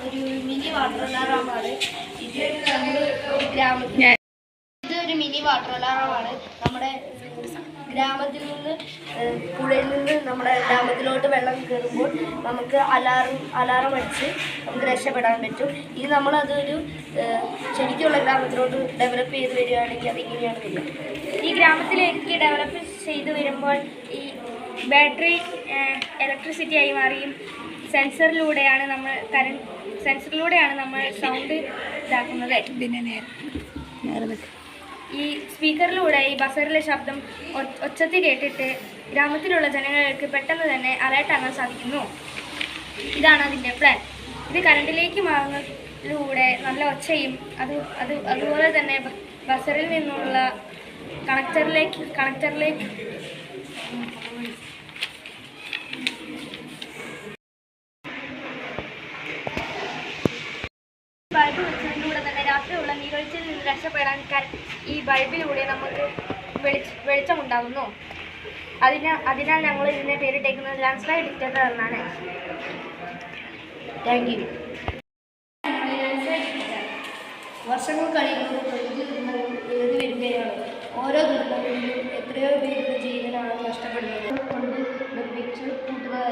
ഒരു mini water അലാറമാണ്. ഇതൊരു mini water അലാറമാണ്. നമ്മുടെ ഗ്രാമത്തിൽ നിന്ന് പുഴയിൽ നിന്ന് നമ്മുടെ ഗ്രാമത്തിലോട്ട് വെള്ളം കയറുമ്പോൾ നമുക്ക് അലാറം അടിച്ച് നമുക്ക് രക്ഷപ്പെടാൻ പറ്റും. ഇത് നമ്മളതൊരു ശരിക്കുള്ള ഗ്രാമത്തിലോട്ട് ഡെവലപ്പ് ചെയ്ത് വരികയാണെങ്കിൽ അതിങ്ങനെയാണ് വരിക. ഈ ഗ്രാമത്തിലേക്ക് ഡെവലപ്പ് ചെയ്ത് വരുമ്പോൾ ഈ ബാറ്ററി ഇലക്ട്രിസിറ്റി ആയി മാറിയും സെൻസറിലൂടെയാണ് നമ്മൾ സൗണ്ട് ഇതാക്കുന്നത്. ഈ സ്പീക്കറിലൂടെ ഈ ബസറിലെ ശബ്ദം ഒച്ചത്തിൽ കേട്ടിട്ട് ഗ്രാമത്തിലുള്ള ജനങ്ങൾക്ക് പെട്ടെന്ന് തന്നെ അലേർട്ടാകാൻ സാധിക്കുന്നു. ഇതാണ് അതിൻ്റെ പ്ലാൻ. ഇത് കറണ്ടിലേക്ക് മാറുന്നതിലൂടെ നല്ല ഒച്ചയും അതുപോലെ തന്നെ ബസറിൽ നിന്നുള്ള കണക്ടറിലേക്ക് ബൾബ് വെച്ചതിലൂടെ തന്നെ രാത്രിയുള്ള നീരൊഴിച്ചിൽ നിന്ന് രക്ഷപ്പെടാൻ ഈ ബൾബിലൂടെ നമുക്ക് വെളിച്ചമുണ്ടാകുന്നു. അതിനാൽ ഞങ്ങൾ ഇതിനെ പേരിട്ടേക്കുന്നത് ലാൻഡ് സ്ലൈഡ് ഡിറ്റക്ടർ എന്നാണ്. Thank you. വർഷങ്ങൾ കഴിയുമ്പോൾ പ്രകൃതി ദുരന്തങ്ങൾ ഏറി വരികയാണ്. ഓരോ ദുരന്തങ്ങളിലും എത്രയോ പേരുടെ ജീവനാണ് നഷ്ടപ്പെടുന്നത്. കൊണ്ട് നിർമ്മിച്ച് കൂട്ടുകാർ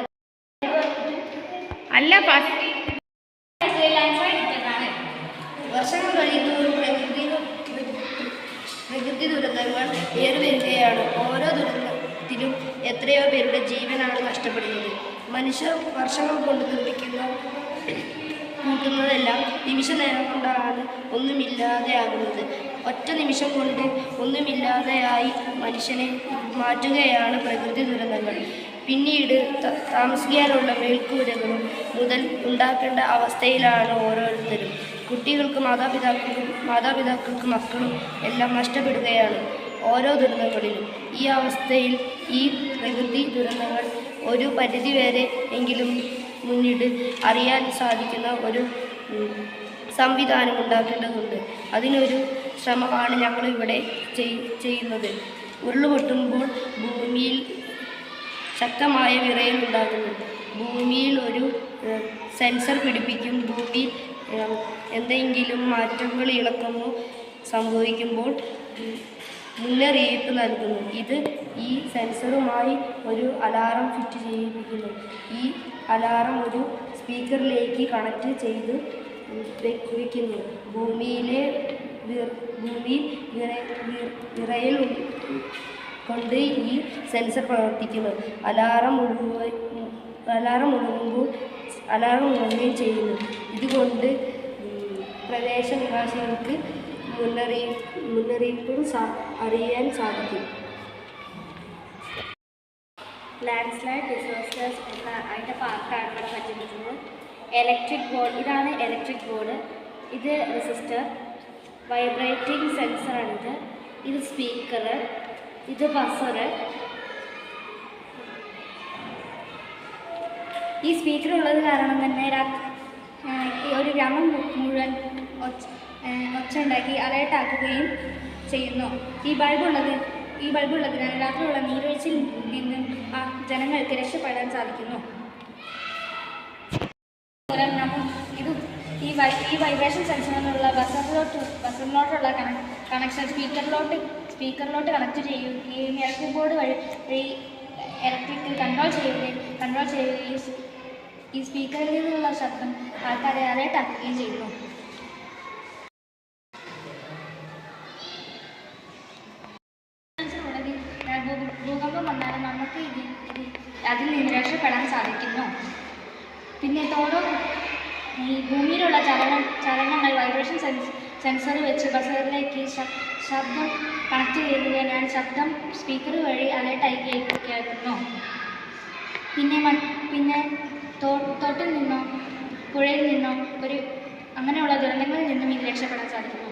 വർഷങ്ങൾ കഴിയുമ്പോൾ പ്രകൃതി ദുരന്തങ്ങൾ ഏറി വരികയാണ്. ഓരോ ദുരന്തത്തിലും എത്രയോ പേരുടെ ജീവനാണ് നഷ്ടപ്പെടുന്നത്. മനുഷ്യർ വർഷങ്ങൾ കൊണ്ട് കൂട്ടുന്നതെല്ലാം നിമിഷ നേരം കൊണ്ടാണ് ഒന്നുമില്ലാതെയാകുന്നത്. ഒറ്റ നിമിഷം കൊണ്ട് ഒന്നുമില്ലാതെയായി മനുഷ്യനെ മാറ്റുകയാണ് പ്രകൃതി ദുരന്തങ്ങൾ. പിന്നീട് താമസിക്കാനുള്ള മേൽക്കൂരകളും മുതൽ ഉണ്ടാക്കേണ്ട അവസ്ഥയിലാണ് ഓരോരുത്തരും. കുട്ടികൾക്ക് മാതാപിതാക്കൾക്ക് മക്കളും എല്ലാം നഷ്ടപ്പെടുകയാണ് ഓരോ ദുരന്തങ്ങളിലും. ഈ അവസ്ഥയിൽ ഈ പ്രകൃതി ദുരന്തങ്ങൾ ഒരു പരിധിവരെ എങ്കിലും മുന്നിട്ട് അറിയാൻ സാധിക്കുന്ന ഒരു സംവിധാനം ഉണ്ടാക്കേണ്ടതുണ്ട്. അതിനൊരു ശ്രമമാണ് ഞങ്ങളിവിടെ ചെയ്യുന്നത്. ഉരുളുപൊട്ടുമ്പോൾ ഭൂമിയിൽ ശക്തമായ വിറയൽ ഉണ്ടാകുന്നു. ഭൂമിയിൽ ഒരു സെൻസർ പിടിപ്പിക്കും. ഭൂമിയിൽ എന്തെങ്കിലും മാറ്റങ്ങൾ ഇളക്കമോ സംഭവിക്കുമ്പോൾ മുന്നറിയിപ്പ് നൽകുന്നു. ഇത് ഈ സെൻസറുമായി ഒരു അലാറം ഫിറ്റ് ചെയ്യിപ്പിക്കുന്നു. ഈ അലാറം ഒരു സ്പീക്കറിലേക്ക് കണക്റ്റ് ചെയ്ത് വയ്ക്കുന്നു. ഭൂമിയിൽ വിറയൽ കൊണ്ട് ഈ സെൻസർ പ്രവർത്തിക്കുന്നു. അലാറം മുഴങ്ങുകയും ചെയ്യുന്നു. ഇതുകൊണ്ട് പ്രദേശനിവാസികൾക്ക് മുന്നറിയിപ്പും അറിയാൻ സാധിക്കും. ലാൻഡ് സ്ലൈഡ് ഡിസാസ്റ്റേഴ്സ് എന്ന അതിൻ്റെ പാർട്ടാണ് ഇവിടെ പരിചയപ്പെടുത്തുന്നത്. ഇലക്ട്രിക് ബോർഡ്, ഇതാണ് ഇലക്ട്രിക് ബോർഡ്. ഇത് റെസിസ്റ്റർ, വൈബ്രേറ്റിംഗ് സെൻസറാണിത്. ഇത് സ്പീക്കർ, ഇത് ബസർ. ഈ സ്പീക്കർ ഉള്ളത് കാരണം തന്നെ ഒരു ഗ്രാമം മുഴുവൻ ഒച്ച ഉണ്ടാക്കി അലേർട്ടാക്കുകയും ചെയ്യുന്നു. ഈ ബൾബുള്ളതിനാൽ രാത്രിയുള്ള നീരൊഴിച്ചിൽ നിന്നും ജനങ്ങൾക്ക് രക്ഷപ്പെടാൻ സാധിക്കുന്നു. ഈ വൈബ്രേഷൻ സെൻസറിനുള്ള ബസറിലോട്ടുള്ള കണക്ഷൻ സ്പീക്കറിലോട്ട് കണക്ട് ചെയ്യുകയും ഇലക്ട്രിക് ബോർഡ് വഴി ഇലക്ട്രിക് കൺട്രോൾ ചെയ്യുകയും ഈ സ്പീക്കറിൽ നിന്നുള്ള ശബ്ദം ആൾക്കാരെ അലേർട്ടാക്കുകയും ചെയ്യുന്നു. ഭൂകമ്പം വന്നാലും നമുക്ക് അതിൽ നിന്ന് രക്ഷപ്പെടാൻ സാധിക്കുന്നു. പിന്നെ ഈ ഭൂമിയിലുള്ള ചലനങ്ങൾ വൈബ്രേഷൻ സെൻസർ വെച്ച് ബസറിലേക്ക് ശബ്ദം കണക്ട് ചെയ്യുകയാണ്. ശബ്ദം സ്പീക്കർ വഴി അലേർട്ടായി കേൾക്കുന്നു. പിന്നെ തോട്ടിൽ നിന്നോ പുഴയിൽ നിന്നോ അങ്ങനെയുള്ള ദുരന്തങ്ങളിൽ നിന്നും ഇത് രക്ഷപ്പെടാൻ സാധിക്കുന്നു.